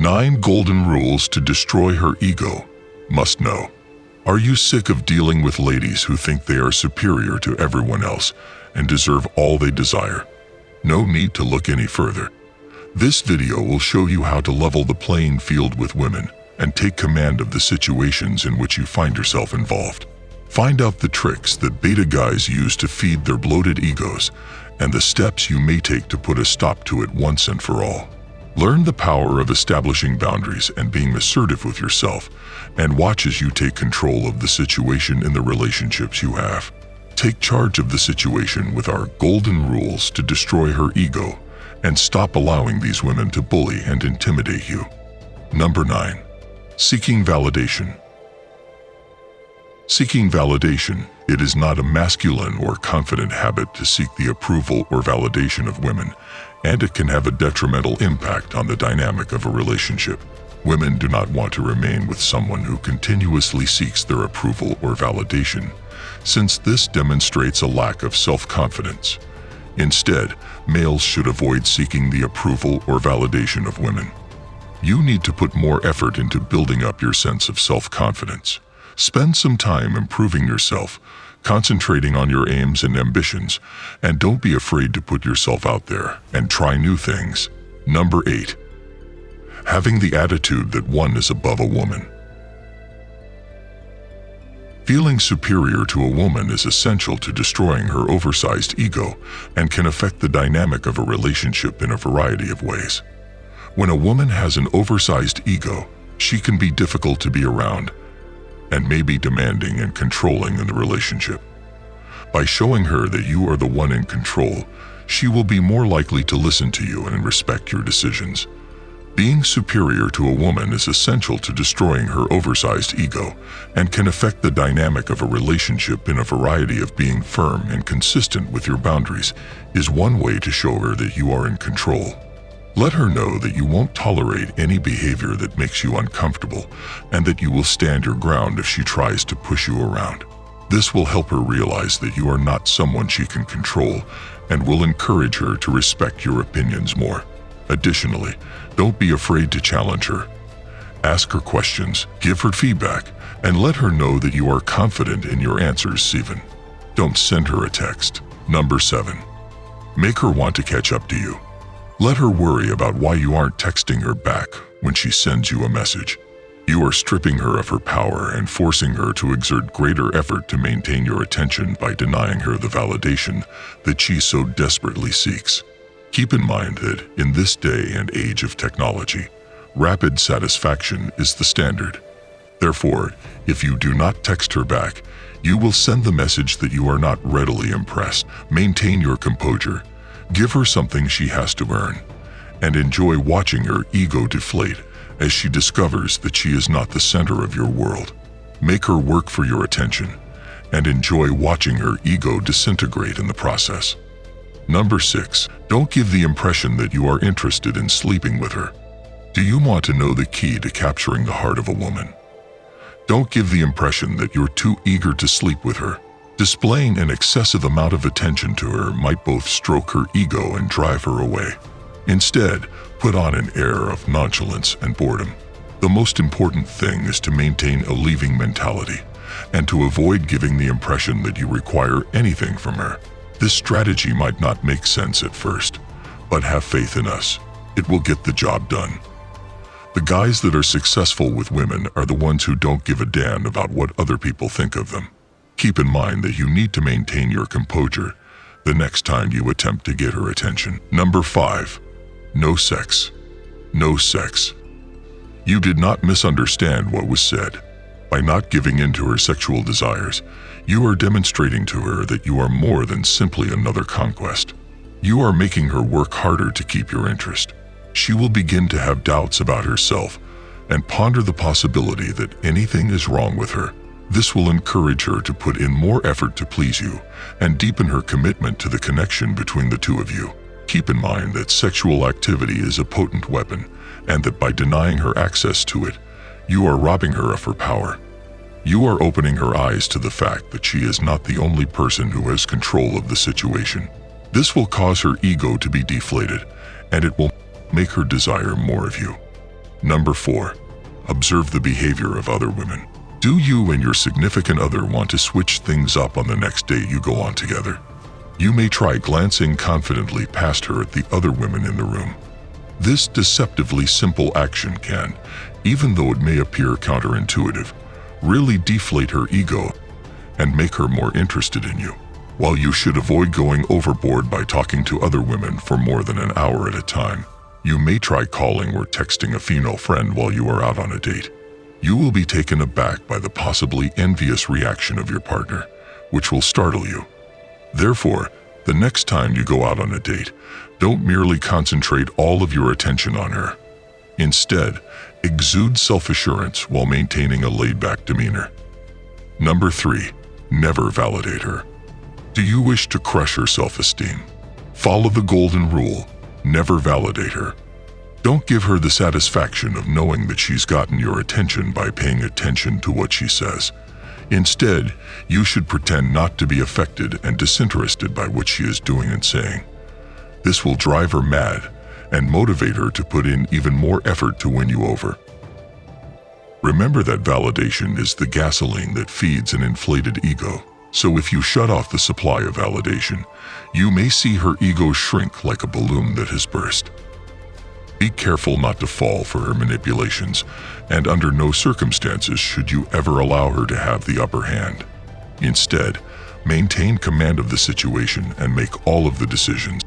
9 golden rules to destroy her ego. Must know. Are you sick of dealing with ladies who think they are superior to everyone else and deserve all they desire? No need to look any further. This video will show you how to level the playing field with women and take command of the situations in which you find yourself involved. Find out the tricks that beta guys use to feed their bloated egos and the steps you may take to put a stop to it once and for all. Learn the power of establishing boundaries and being assertive with yourself, and watch as you take control of the situation in the relationships you have. Take charge of the situation with our golden rules to destroy her ego and stop allowing these women to bully and intimidate you. Number 9. Seeking validation. Seeking validation. It is not a masculine or confident habit to seek the approval or validation of women, and it can have a detrimental impact on the dynamic of a relationship. Women do not want to remain with someone who continuously seeks their approval or validation, since this demonstrates a lack of self-confidence. Instead, males should avoid seeking the approval or validation of women. You need to put more effort into building up your sense of self-confidence. Spend some time improving yourself, concentrating on your aims and ambitions, and don't be afraid to put yourself out there and try new things. Number 8. Having the attitude that one is above a woman. Feeling superior to a woman is essential to destroying her oversized ego and can affect the dynamic of a relationship in a variety of ways. When a woman has an oversized ego, she can be difficult to be around and may be demanding and controlling in the relationship. By showing her that you are the one in control, she will be more likely to listen to you and respect your decisions. Being superior to a woman is essential to destroying her oversized ego and can affect the dynamic of a relationship in a variety of. Being firm and consistent with your boundaries is one way to show her that you are in control. Let her know that you won't tolerate any behavior that makes you uncomfortable and that you will stand your ground if she tries to push you around. This will help her realize that you are not someone she can control and will encourage her to respect your opinions more. Additionally, don't be afraid to challenge her. Ask her questions, give her feedback, and let her know that you are confident in your answers. Even don't send her a text. Number 7. Make her want to catch up to you. Let her worry about why you aren't texting her back when she sends you a message. You are stripping her of her power and forcing her to exert greater effort to maintain your attention by denying her the validation that she so desperately seeks. Keep in mind that in this day and age of technology, rapid satisfaction is the standard. Therefore, if you do not text her back, you will send the message that you are not readily impressed. Maintain your composure. Give her something she has to earn, and enjoy watching her ego deflate as she discovers that she is not the center of your world. Make her work for your attention, and enjoy watching her ego disintegrate in the process. Number 6. Don't give the impression that you are interested in sleeping with her. Do you want to know the key to capturing the heart of a woman? Don't give the impression that you're too eager to sleep with her. Displaying an excessive amount of attention to her might both stroke her ego and drive her away. Instead, put on an air of nonchalance and boredom. The most important thing is to maintain a leaving mentality and to avoid giving the impression that you require anything from her. This strategy might not make sense at first, but have faith in us. It will get the job done. The guys that are successful with women are the ones who don't give a damn about what other people think of them. Keep in mind that you need to maintain your composure the next time you attempt to get her attention. Number 5. No sex. No sex. You did not misunderstand what was said. By not giving in to her sexual desires, you are demonstrating to her that you are more than simply another conquest. You are making her work harder to keep your interest. She will begin to have doubts about herself and ponder the possibility that anything is wrong with her. This will encourage her to put in more effort to please you and deepen her commitment to the connection between the two of you. Keep in mind that sexual activity is a potent weapon, and that by denying her access to it, you are robbing her of her power. You are opening her eyes to the fact that she is not the only person who has control of the situation. This will cause her ego to be deflated, and it will make her desire more of you. Number 4. Observe the behavior of other women. Do you and your significant other want to switch things up on the next date you go on together? You may try glancing confidently past her at the other women in the room. This deceptively simple action can, even though it may appear counterintuitive, really deflate her ego and make her more interested in you. While you should avoid going overboard by talking to other women for more than an hour at a time, you may try calling or texting a female friend while you are out on a date. You will be taken aback by the possibly envious reaction of your partner, which will startle you. Therefore, the next time you go out on a date, don't merely concentrate all of your attention on her. Instead, exude self-assurance while maintaining a laid-back demeanor. Number 3. Never validate her. Do you wish to crush her self-esteem? Follow the golden rule: never validate her. Don't give her the satisfaction of knowing that she's gotten your attention by paying attention to what she says. Instead, you should pretend not to be affected and disinterested by what she is doing and saying. This will drive her mad and motivate her to put in even more effort to win you over. Remember that validation is the gasoline that feeds an inflated ego. So if you shut off the supply of validation, you may see her ego shrink like a balloon that has burst. Be careful not to fall for her manipulations, and under no circumstances should you ever allow her to have the upper hand. Instead, maintain command of the situation and make all of the decisions.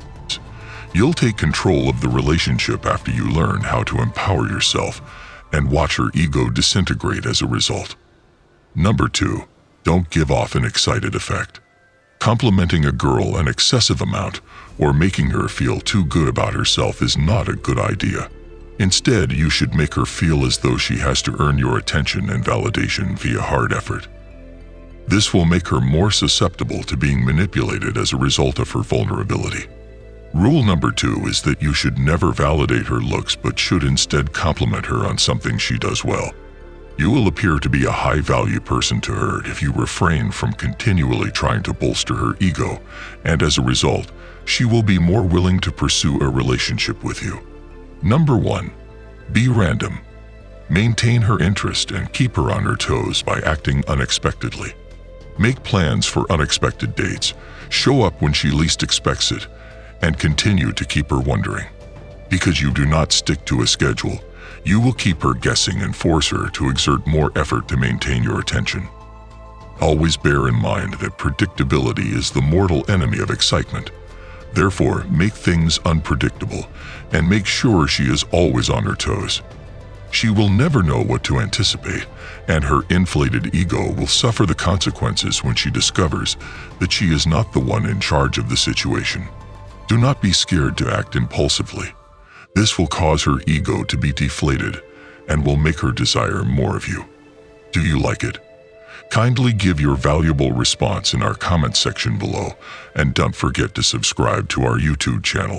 You'll take control of the relationship after you learn how to empower yourself and watch her ego disintegrate as a result. Number 2. Don't give off an excited effect. Complimenting a girl an excessive amount or making her feel too good about herself is not a good idea. Instead, you should make her feel as though she has to earn your attention and validation via hard effort. This will make her more susceptible to being manipulated as a result of her vulnerability. Rule number 2 is that you should never validate her looks but should instead compliment her on something she does well. You will appear to be a high-value person to her if you refrain from continually trying to bolster her ego, and as a result, she will be more willing to pursue a relationship with you. Number 1. Be random. Maintain her interest and keep her on her toes by acting unexpectedly. Make plans for unexpected dates, show up when she least expects it, and continue to keep her wondering. Because you do not stick to a schedule, you will keep her guessing and force her to exert more effort to maintain your attention. Always bear in mind that predictability is the mortal enemy of excitement. Therefore, make things unpredictable and make sure she is always on her toes. She will never know what to anticipate, and her inflated ego will suffer the consequences when she discovers that she is not the one in charge of the situation. Do not be scared to act impulsively. This will cause her ego to be deflated and will make her desire more of you. Do you like it? Kindly give your valuable response in our comment section below, and don't forget to subscribe to our YouTube channel.